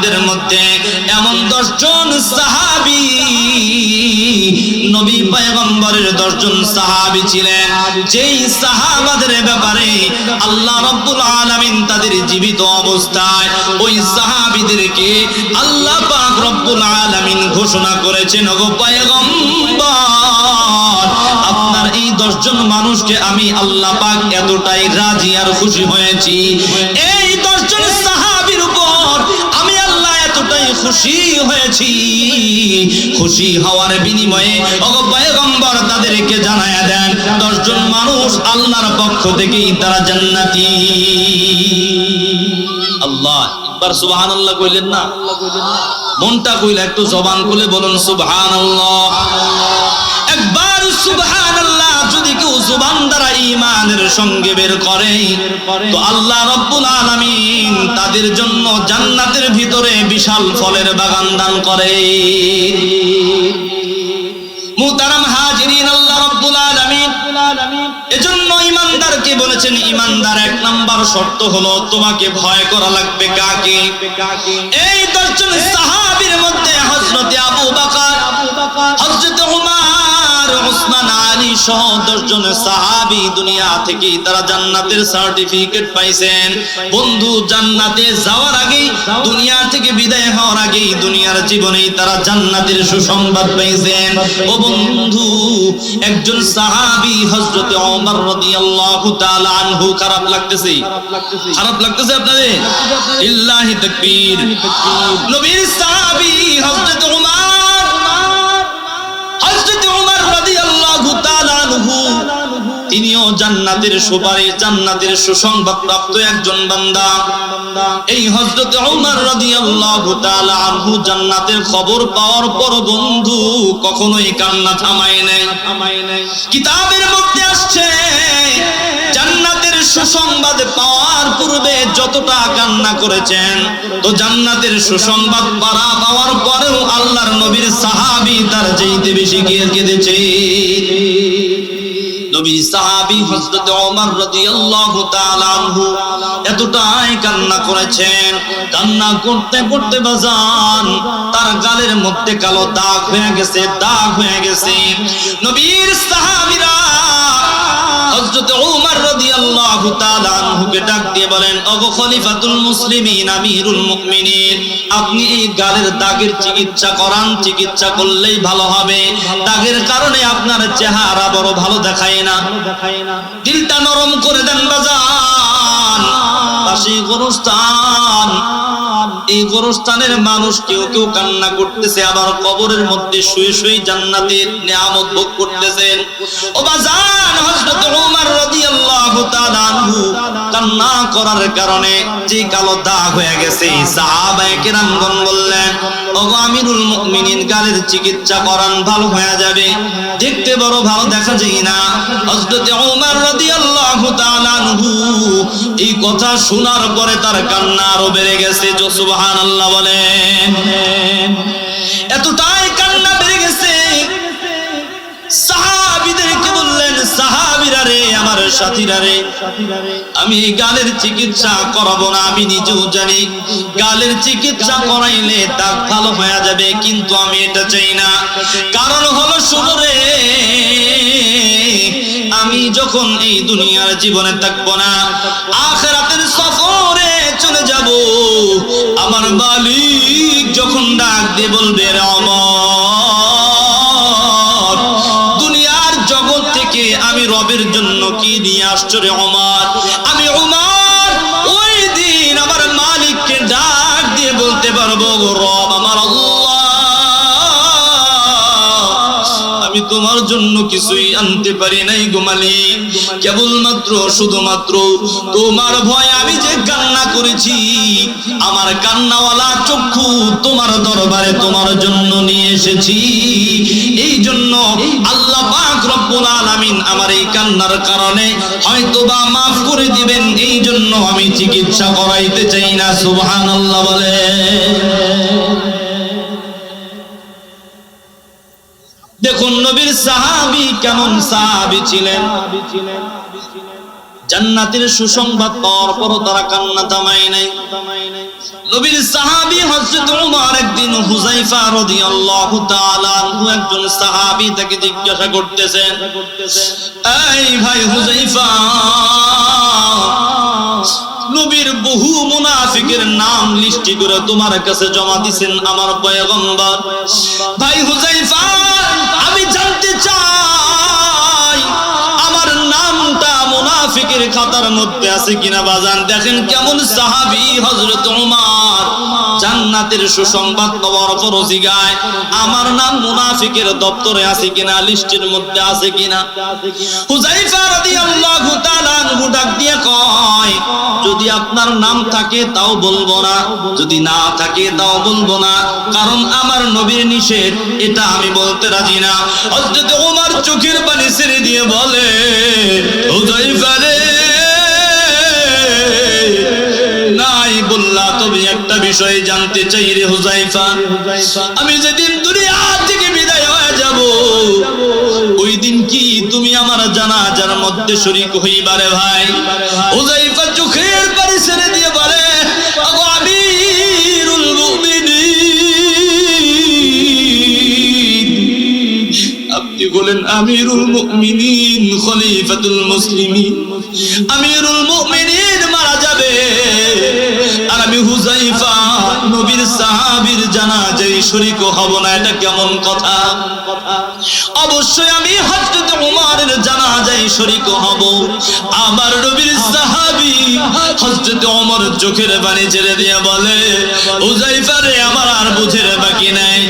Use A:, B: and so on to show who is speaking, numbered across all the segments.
A: সাহাবাদের মধ্যে এমন 10 জন সাহাবী, নবী পয়গম্বরের 10 জন সাহাবী ছিলেন, যেই সাহাবাদের ব্যাপারে আল্লাহ রাব্বুল আলামিন তাদের জীবিত অবস্থায় ওই সাহাবীদেরকে আল্লাহ পাক রব্বুল আলামিন ঘোষণা করেছেন, ওগো পয়গম্বর, আপনার এই 10 জন মানুষকে আমি আল্লাহ পাক এতটাই রাজি আর খুশি হয়েছি, এই 10 জন সাহাবীর উপর আমি আল্লাহ এতটাই খুশি হয়েছি, খুশি হওয়ার বিনিময়ে ওগো পয়গম্বর তাদেরকে জানায়া দেন 10 জন মানুষ আল্লাহর পক্ষ থেকেই তারা জান্নাতি। আল্লাহ একবার সুবহানাল্লাহ কইলেন না? মনটা কইলা একটু জবান খুলে বলুন সুবহানাল্লাহ। একবার সুবহানাল্লাহ যদি কেউ জবান দ্বারা ঈমানের সঙ্গে বের করে তো আল্লাহ রাব্বুল আলামিন তাদের জন্য জান্নাতের ভিতরে বিশাল ফলের বাগান দান করে। মুহতারাম হাজিরিন, আল্লাহ রাব্বুল আলামিন এজন্য ঈমানদারকে বলেছেন, ঈমানদার 1 নাম্বার শর্ত হলো তোমাকে ভয় করা লাগবে কাকে? এই 10 জন সাহাবীর মধ্যে হযরত আবু বকর, হযরত উমর, উসমান, আলী সহ 10 জন সাহাবী দুনিয়া থেকে তারা জান্নাতের সার্টিফিকেট পাইছেন। বন্ধু, জান্নাতে যাওয়ার আগেই, দুনিয়া থেকে বিদায় হওয়ার আগেই, দুনিয়ার জীবনেই তারা জান্নাতের সুসংবাদ পাইছেন। ও বন্ধু, একজন সাহাবী হযরত ওমর রাদিয়াল্লাহু তাআলা আনহু, খারাপ লাগতেছে? খারাপ লাগতেছে আপনাদের? ইল্লাহি তাকবীর। নবীর সাহাবী হযরত ওমর, হযরত ওমর রাদিয়াল্লাহু তাআলা আনহু, তিনিও জান্নাতের সুপারিশ, জান্নাতের সুসংবাদ প্রাপ্ত একজন বান্দা। এই হযরত ওমর রাদিয়াল্লাহু তাআলা আনহু জান্নাতের খবর পাওয়ার পর বন্ধু কখনোই কান্না থামায় নাই। কিতাবের মধ্যে আসছে জান্নাতের সুসংবাদ পাওয়ার পূর্বে যতটা কান্না করেছেন, তো জান্নাতের সুসংবাদ পাওয়ার পরেও আল্লাহর নবীর সাহাবী তার চাইতে বেশি কেঁদেছে। নবীর সাহাবী হযরত ওমর রাদিয়াল্লাহু তাআলা আনহু এতটাই কান্না করেছেন, কান্না করতে করতে বাজান তার গালের মধ্যে কালো দাগ হয়ে গেছে, দাগ হয়ে গেছে। নবীর সাহাবীরা হযরত ওমর রাদিয়াল্লাহু তাআলা আনহুকে ডাক দিয়ে বলেন, ওগো খলিফাতুল মুসলিমিন, আমিরুল মুমিনিন, আপনি এই গালের দাগের চিকিৎসা করান, চিকিৎসা করলেই ভালো হবে। দাগের কারণে আপনার চেহারা বড় ভালো দেখায় না, দিলটা নরম করে দেন বাজান। পাশে গোরস্থান, এই গোরস্থানের মানুষ কেউ কেউ কান্না করতেছে, আবার কবরের মধ্যে শুয়ে শুয়ে জান্নাতের নিয়ামত ভোগ করতেছেন। ও বাজান, হযরত ওমর রাদিয়াল্লাহু তাআলা আনহু কান্না করার কারণে যে কালো দাগ হয়ে গেছে, সাহাবায়ে কেরামগণ বললেন, ওগো আমিরুল মুমিনিন, গালের চিকিৎসা করান, ভালো হয়ে যাবে, দেখতে বড় ভালো দেখা যায় না। হযরত ওমর রাদিয়াল্লাহু তাআলা আনহু এই কথা শোনার পরে তার কান্না আরো বেড়ে গেছে। সুবহানাল্লাহ বলেন। এতটাই কান্না বেড়ে গেছে, সাহাবীদেরকে বললেন, সাহাবীরা রে, আমার সাথীরা রে, আমি এই গালের চিকিৎসা করাবো না, আমি নিজেও জানি গালের চিকিৎসা করাইলে দাগ ভালো হয়ে যাবে, কিন্তু আমি এটা চাই না। কারণ হলো, শুনো রে, আমি যখন এই দুনিয়ার জীবনে থাকবো না, আখিরাতের সফরে চলে যাব, আমার মালিক যখন ডাক দিয়ে বলবে, রে ওমর, দুনিয়ার জগৎ থেকে আমি রবের জন্য কি নিয়ে আসছো রে ওমর, আমি ওমর ওই দিন আমার মালিককে ডাক দিয়ে বলতে পারবো, রব আমার আল্লাহ, আমি তোমার জন্য কিছুই আনতে পারি নাই গো মালিক, কেবলমাত্র শুধুমাত্র তোমার ভয় আমি যে কান্না করেছি, আমার কান্নাওয়ালা চক্ষু তোমার দরবারে তোমার জন্য নিয়ে এসেছি। এই জন্য আল্লাহ পাক রব্বুল আলামিন আমার এই কান্নার কারণে হয়তোবা মাফ করে দিবেন, এই জন্য আমি চিকিৎসা করাইতে চাই না। সুবহানাল্লাহ বলে। দেখুন নবীর সাহাবী কেমন সাহাবী ছিলেন। জান্নাতের সুসংবাদ পাওয়ার পরও তারা কান্না থামায় নাই। নবীর সাহাবী হযরত ওমর একদিন হুযায়ফা রাদিয়াল্লাহু তাআলা আনহু একজন সাহাবী তাকে জিজ্ঞাসা করতেছেন, এই ভাই হুযায়ফা, নবীর বহু মুনাফিকের নাম লিস্টি করে তোমার কাছে জমা দিবেন আমার পয়গম্বর। ভাই হুযায়ফা, আমি জানতে চাই আমার নামটা মুনাফিকের খাতার মধ্যে আছে কিনা। বাজান দেখেন কেমন সাহাবী হযরত ওমর জান্নাতের সুসংবাদ পাওয়ার পর জিগায় আমার নাম মুনাফিকের দপ্তরে আছে কিনা, লিস্টের মধ্যে আছে কিনা। হুযায়ফা রাদিয়াল্লাহু তাআলা আনহু ডাক দিয়ে কয়, যদি আপনার নাম থাকে তাও বলবো না, যদি না থাকে তাও বলবো না, কারণ আমার নবীর নিষেধ, এটা আমি বলতে রাজি না। হযরত ওমর চোখের পানি ছেড়ে দিয়ে বলে, হুযায়ফা রে, নাই বললা, তবে একটা বিষয় জানতে চাই রে হুযায়ফা, আমি যেদিন দুনিয়া থেকে বিদায় হয়ে যাব ওই দিন কি তুমি আমার জানাজার মধ্যে শরীক হইবারে? ভাই হুযায়ফা চোখের পানি ছেড়ে দিয়ে বলে, আগো আমিরুল মুমিনিন, আপনি বলেন আমিরুল মুমিনিন, খলিফাতুল মুসলিমিন, আমিরুল মুমিনিন মারা যাবে আর আমি হুযায়ফা নবীর সাহাবীর জানাজায় শরীক হব না, এটা কেমন কথা? অবশ্যই আমি হযরত ওমরের জানাজায় শরীক হব। আমার নবীর সাহাবী হযরত ওমর চোখের পানি ছেড়ে দিয়ে বলে, হুযায়ফা রে, আমার আর বুঝের বাকি নাই,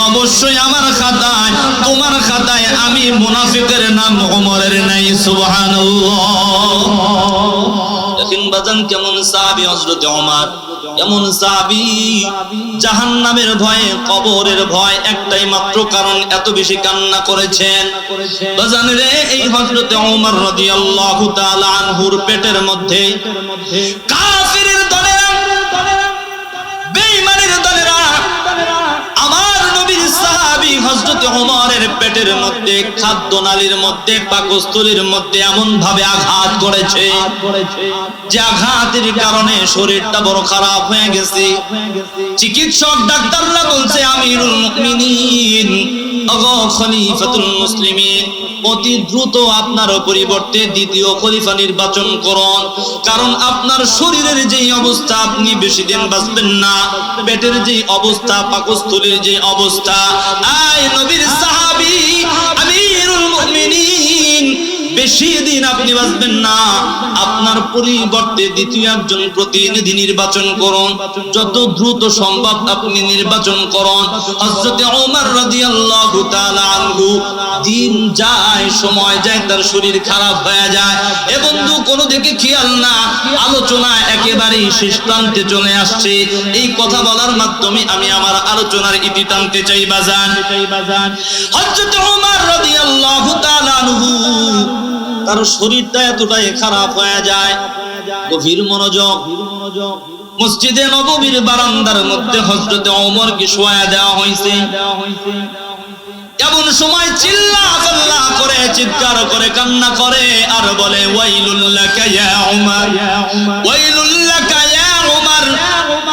A: অবশ্যই আমার খাতায়, তোমার খাতায় আমি মুনাফিকের নাম ওমরের নাই। সুবহানাল্লাহ। দেখেন বাজান কেমন সাহাবী হযরত ওমর, এমন সাহাবী জাহান্নামের ভয়ে, কবরের ভয়, একটাই মাত্র কারণ এত বেশি কান্না করেছেন। বাজান রে, এই হযরত ওমর রাদিয়াল্লাহু তাআলা আনহুর পেটের মধ্যে কাফিরের দলেরা, বেঈমানের দলেরা আমার নবীর সাহাবী হযরত ওমরের পেটের মধ্যে, খাদ্যনালীর মধ্যে, পাকস্থলীর মধ্যে এমন ভাবে আঘাত করেছে যে আঘাতের কারণে শরীরটা বড় খারাপ হয়ে গেছে। চিকিৎসক ডাক্তাররা বলছে, আমিরুল মুমিনিন, ওগো খলিফাতুল মুসলিমিন, অতি দ্রুত আপনার পরিবর্তে দ্বিতীয় খলিফা নির্বাচন করুন, কারণ আপনার শরীরের যে অবস্থা আপনি বেশি দিন বাঁচবেন না, পেটের যে অবস্থা, পাকস্থলীর যে অবস্থা, আয় নবীর সাহাবী আমিরুল মুমিনিন, বেশি দিন আপনি বাঁচবেন না, আপনার পরিবর্তে দ্বিতীয় একজন প্রতিনিধি নির্বাচন করুন, যত দ্রুত সম্ভব আপনি নির্বাচন করুন। হযরত ওমর রাদিয়াল্লাহু তাআলা আনহু দিন যায়, সময় যায়, তার শরীর খারাপ হয়ে যায়। এ বন্ধু কোনো দিকে খেয়াল না, আলোচনা একেবারেই শেষ প্রান্তে চলে আসছে। এই কথা বলার মাধ্যমে আমি আমার আলোচনার ইতি টানতে চাই বাজান। হযরত ওমর রাদিয়াল্লাহু তাআলা আনহু তার শরীরটা এতটাই খারাপ হয়ে যায়, গভীর মনোযোগ, মসজিদে নববীর বারান্দার মধ্যে হযরত ওমরকে শোয়া দেওয়া হয়েছে। এমন সময় চিল্লা করে, চিৎকার করে, কান্না করে আর বলে, ওয়াইলুল লাকা ইয়া উমর, ওয়াইলুল লাকা ইয়া উমর,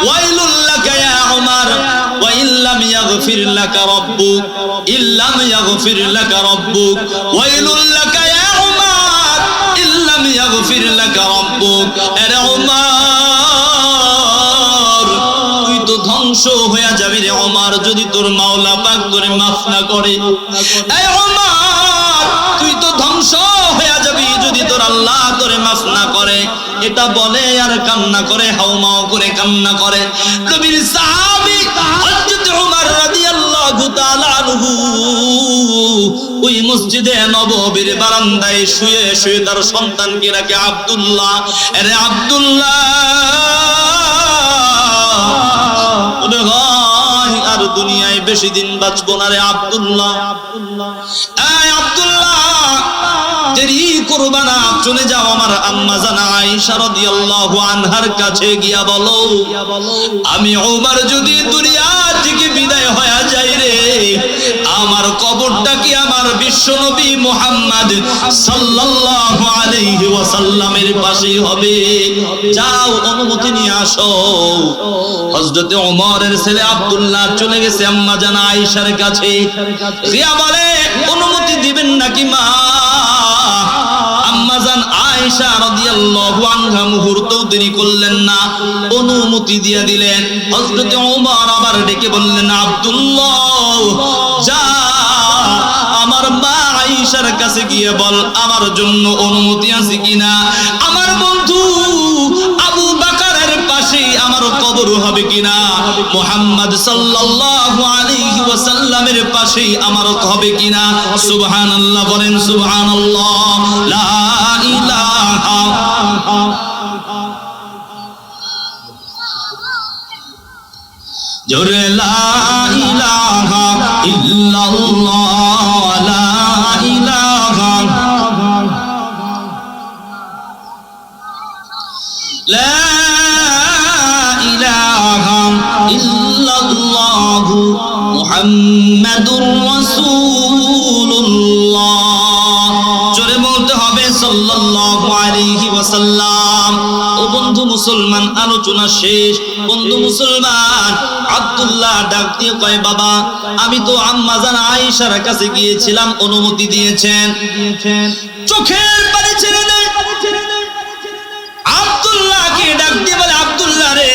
A: ওয়াইলুল লাকা ইয়া উমর, ওয়া ইল্লাম ইয়াগফির লাকা রাব্বুক, ইল্লাম ইয়াগফির লাকা রাব্বুক, ওয়াইলুল লাকা ইয়া উমর, ইল্লাম ইয়াগফির লাকা রাব্বুক। আরে ওমর, তুই তো ধ্বংস হয়ে যাবি রে ওমর, যদি তোর মাওলা পাক তোরে মাফ না করে। এই ওমর, তুই তো ধ্বংস হয়ে যাবি যদি তোর আল্লাহ তোরে মাফ না করে। এটা বলে আর কান্না করে, হাউমাউ করে কান্না করে। নবীর সাহাবী হযরত ওমর রাদিয়াল্লাহু তাআলা আনহু ওই মসজিদে নববীর বারান্দায় শুয়ে শুয়ে তার সন্তানকে রাখে, আব্দুল্লাহ, আরে আব্দুল্লাহ, আর দুনিয়ায় বেশি দিন বাঁচবো না রে আব্দুল্লাহ, এই আব্দুল্লাহ, দেরি করবা না, চলে যাও আমার আম্মা জান আয়েশা রাদিয়াল্লাহু আনহার কাছে গিয়া বলো, আমি ওমর যদি দুনিয়া থেকে বিদায় হয়ে যায় রে, আমার কবরটা কি আমার বিশ্বনবী মুহাম্মদ সাল্লাল্লাহু আলাইহি ওয়াসাল্লামের পাশেই হবে। যাও অনুমতি নিয়ে আসো। হযরত ওমরের ছেলে আব্দুল্লাহ চলে গেছে আম্মা জান আয়েশার কাছে। রিয়া বলে অনুমতি দিবেন নাকি মা? আম্মা জান আয়েশা রাদিয়াল্লাহু আনহা মুহূর্তও দেরি করলেন না, অনুমতি দিয়ে দিলেন। হযরত ওমর আবার ডেকে বললেন, আব্দুল্লাহ যা আমার মা আয়েশার কাছে গিয়ে বল আমার জন্য অনুমতি আছে কিনা। আমার বন্ধু আবু বকরের পাশে আমার কবর হবে কিনা, মুহাম্মদ সাল্লাল্লাহু আলাইহি ওয়াসাল্লামের পাশে আমার হবে কিনা। সুবহানাল্লাহ বলেন সুবহানাল্লাহ। লা ইলাহা জোরে লা ইলাহা ইল্লাল্লাহ, লা ইলাহা লা ইলাহা ইল্লাল্লাহু মুহাম্মাদুর রাসূলুল্লাহ। জোরে বলতে হবে সাল্লাল্লাহু আলাইহি ওয়াসাল্লাম। ও বন্ধু মুসলমান, আলোচনা শেষ। বন্ধু মুসলমান আব্দুল্লাহ ডাক দিয়ে কয়, বাবা আমি তো আম্মা জান আয়েশার কাছে গিয়েছিলাম, অনুমতি দিয়েছেন। চোখের পানি ছেড়ে দেয়। আব্দুল্লাহকে ডাক দিয়ে বলে, আব্দুল্লাহ রে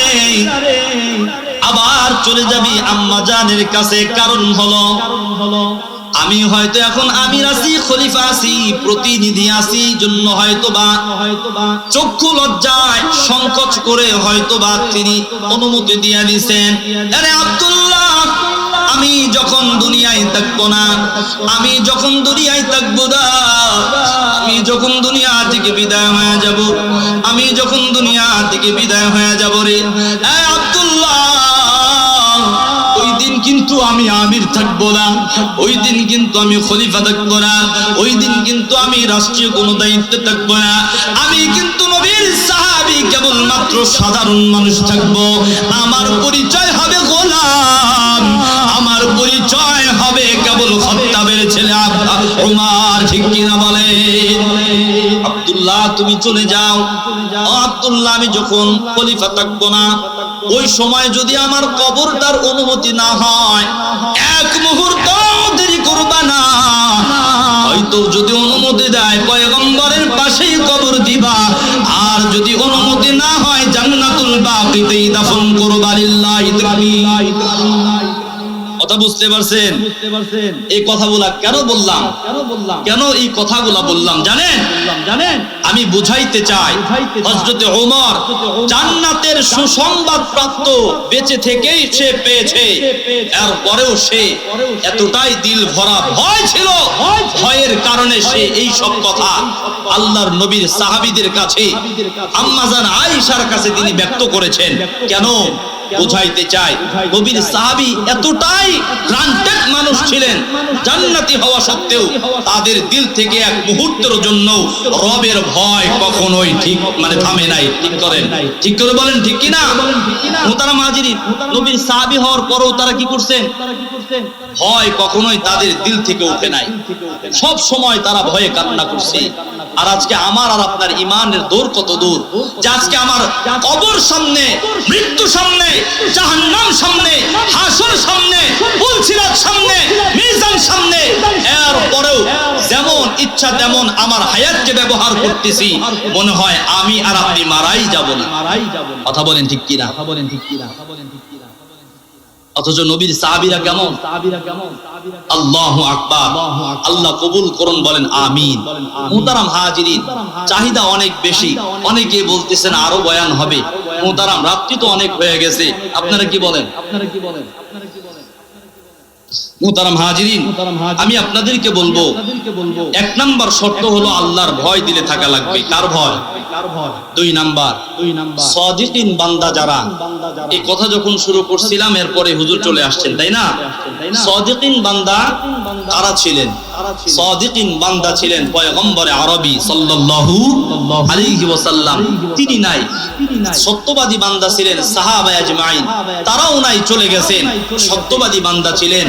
A: আবার চলে যাবি আম্মা জানের কাছে, কারণ হলো আমি হয়তো এখন আমির আছি, খলিফা আছি, প্রতিনিধি আছি, জন্য হয়তোবা চক্ষু লজ্জায় সংকোচ করে হয়তোবা তিনি অনুমতি দিয়ে দিয়েছেন। আরে আব্দুল্লাহ আমি যখন দুনিয়ায় থাকবো না, আমি যখন দুনিয়ায় থাকবো না, আমি যখন দুনিয়া থেকে বিদায় হয়ে যাব, আমি যখন দুনিয়া থেকে বিদায় হয়ে যাব রে আব্দুল্লাহ, ওই দিন কিন্তু আমি আমির থাকবো না, ওই দিন কিন্তু আমি খলিফা থাকবো না, ওই দিন কিন্তু আমি রাষ্ট্রীয় কোনো দায়িত্বে থাকবো না, আমি কিন্তু নবীর সাহাবী কেবলমাত্র সাধারণ মানুষ থাকবো। আমার পরিচয় হবে গোলাম, আমার পরিচয় হবে কেবল খাত্তাবের ছেলে উমর। ঠিক কিনা বলে? আব্দুল্লাহ তুমি চলে যাও। আব্দুল্লাহ আমি যখন খলিফা থাকবো না, ওই সময় যদি আমার কবরটার অনুমতি না হয়, এক মুহূর্ত দেরি করবা না, হয়তো যদি অনুমতি দেয় পয়গম্বরের পাশেই কবর দিবা, আর যদি অনুমতি না হয় জান্নাতুল বাকিতেই দাফন করবা লিল্লাহি তাআলা। কথা বুঝতে পারছেন? এই কথাগুলা কেন বললাম, কেন এই কথাগুলা বললাম জানেন? আমি বুঝাইতে চাই হযরত ওমর জান্নাতের সুসংবাদ প্রাপ্ত, বেঁচে থেকেই সে পেয়েছে, এরপরেও সে এতটাই দিল ভরা ভয় ছিল, ভয়ের কারণে সে এই সব কথা আল্লাহর নবীর সাহাবীদের কাছে, আম্মা জান আয়েশার কাছে তিনি ব্যক্ত করেছেন। কেন বুঝাইতে চাই, নবীর সাহাবী এতটাই গ্রান্টেড মানুষ ছিলেন, জান্নাতি হওয়া সত্ত্বেও তাদের দিল থেকে এক মুহূর্তের জন্য রবের ভয় কখনোই ঠিক থামে নাই। ঠিক করেন, ঠিক করে বলেন ঠিক কিনা? মুহতারাম হাজিরিন, নবীর সাহাবী হওয়ার পরেও তারা কি করছেন? ভয় কখনোই তাদের দিল থেকে উঠে নাই, সব সময় তারা ভয়ে কান্না করছে। আর আজকে আমার আর আপনার ঈমানের দূর কত দূর, যে আজকে আমার কবর সামনে, মৃত্যু সামনে, জাহান্নাম সামনে, হাসর সামনে, পুলসিরাত সামনে, মিজান সামনে, এরপরেও যেমন ইচ্ছা তেমন আমার হায়াতকে ব্যবহার করতেছি, মনে হয় আমি আর আপনি মারাই যাব না। কথা বলেন ঠিক কিনা? অথচ নবীর সাহাবীরা কেমন? আল্লাহু আকবার, আল্লাহ কবুল করুন, বলেন আমিন। মুহতারাম হাজিরিন, চাহিদা অনেক বেশি, অনেকে বলতেছেন আরো বয়ান হবে। মুহতারাম রাত্রি তো অনেক হয়ে গেছে, আপনারা কি বলেন? মুহতারাম হাজিরিন, আমি আপনাদেরকে বলবো, এক নাম্বার শর্ত হলো আল্লাহর ভয় দিলে থাকা লাগবে। কার ভয়? দুই নাম্বার সাদিকিন বান্দা যারা। এই কথা যখন শুরু করছিলাম এরপরে হুজুর চলে আসছেন, তাই না? সাদিকিন বান্দা কারা ছিলেন? সাদিকিন বান্দা ছিলেন পয়গম্বরে আরবী সাল্লাল্লাহু আলাইহি ওয়াসাল্লাম, তিনি নাই। সত্যবাদী বান্দা ছিলেন সাহাবা আজমাইন, তারাও নাই, চলে গেছেন। সত্যবাদী বান্দা ছিলেন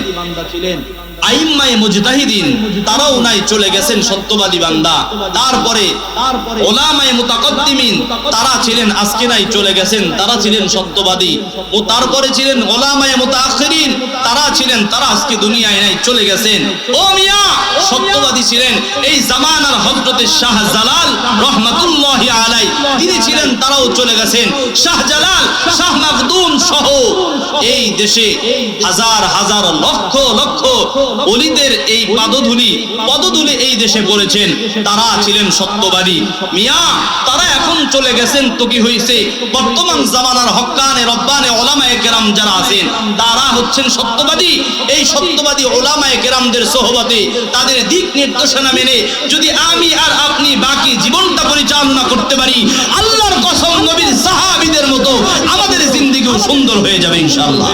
A: আইম্মায়ে মুজতাহিদিন, তারাও নাই, চলে গেছেন সত্যবাদী বান্দা। তারপরে উলামায়ে মুতাকাদ্দিমিন, তারা ছিলেন, আজকে নাই, চলে গেছেন, তারা ছিলেন সত্যবাদী। ও তারপরে ছিলেন উলামায়ে মুতাআখিরিন, তারা ছিলেন, তারা আজকে দুনিয়ায় নাই, চলে গেছেন। ও মিয়া, সত্যবাদী ছিলেন এই জামানার হযরতে শাহজালাল রাহমাতুল্লাহি আলাইহি, তিনি ছিলেন, তারাও চলে গেছেন। শাহজালাল, শাহ মাখদুম সহ এই দেশে হাজার হাজার লক্ষ লক্ষ ওলিদের এই পদধূলি এই দেশে পড়েছেন, তারা ছিলেন সত্যবাদী। মিয়া, তারা এখন চলে গেছেন তো কি হইছে? বর্তমান জামানার হক্কানে রব্বানে উলামায়ে কেরাম যারা আছেন, তারা হচ্ছেন সত্যবাদী। এই সত্যবাদী উলামায়ে কেরামদের সোহবতে, তাদের দিক নির্দেশনা মেনে যদি আমি আর আপনি বাকি জীবনটা পরিচালনা করতে পারি, আল্লাহর কসম নবীর সাহাবীদের মতো আমাদের জিন্দেগিও সুন্দর হয়ে যাবে ইনশাআল্লাহ।